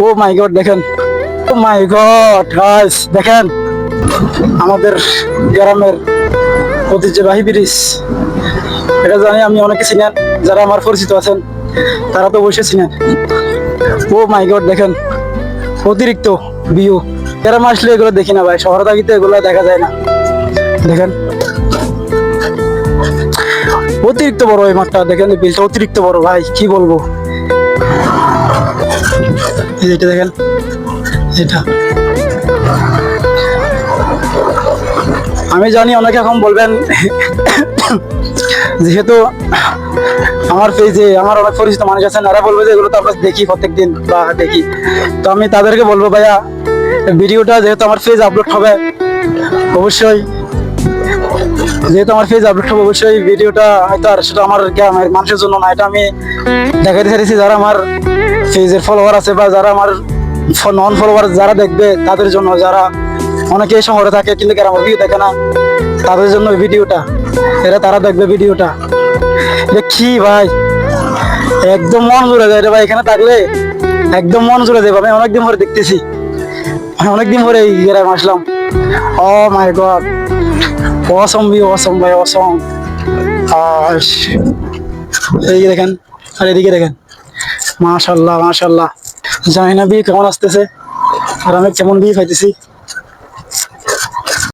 ও মাই god দেখেন, ও মাই god guys দেখেন আমাদের গ্রামের ঐতিহ্যবাহী ব্রিজ। এটা জানি আমি অনেকে চিনেন, যারা আমার পরিচিত আছেন তারা তো অবশ্যই চিনেন। ও মাই গড দেখেন অতিরিক্ত ভিউ। গ্রামে আসলে এগুলো দেখি না ভাই, শহরে থাকিতে এগুলো দেখা যায় না। দেখেন অতিরিক্ত বড় এই মাঠটা, দেখেন এই বিলটা অতিরিক্ত বড় ভাই, কি বলবো। এটা দেখেন, এটা আমি জানি অনেকে এখন বলবেন যেহেতু আমার পেজে আমার অনেক পরিচিত মানুষ আছেন, এরা বলবে যে এগুলো তো আমরা দেখি প্রত্যেকদিন বা দেখি। তো আমি তাদেরকে বলবো ভাইয়া, ভিডিওটা যেহেতু আমার পেজ আপলোড হবে অবশ্যই, যেহেতু আমার পেজ আপলোড হবে অবশ্যই ভিডিওটা হয়তো আর সেটা আমার গ্রামের মানুষের জন্য না, এটা আমি দেখাতে চাইছি যারা আমার পেজের ফলোয়ার আছে বা যারা আমার নন ফলোয়ার যারা দেখবে তাদের জন্য, যারা অনেকে শহরে থাকে কিন্তু গ্রামের ভিউ দেখে না, তাদের জন্য ভিডিওটা, এরা তারা দেখবে ভিডিওটা। এটা কি ভাই, একদম মন জুড়ে যায় রে ভাই, এখানে থাকলে একদম মন জুড়ে যাবে। আমি অনেকদিন পরে দেখতেছি, আমি অনেকদিন পরে এই গ্রামে আসলাম। ও মাই গড, অসম ভিউ, অসম ভাই অসম। এইদিকে দেখেন আর এদিকে দেখেন, মাশাল্লাহ মাশাল্লাহ। জানি না বিয়ে কেমন আসতেছে আর আমি কেমন বিয়ে পাইতেছি।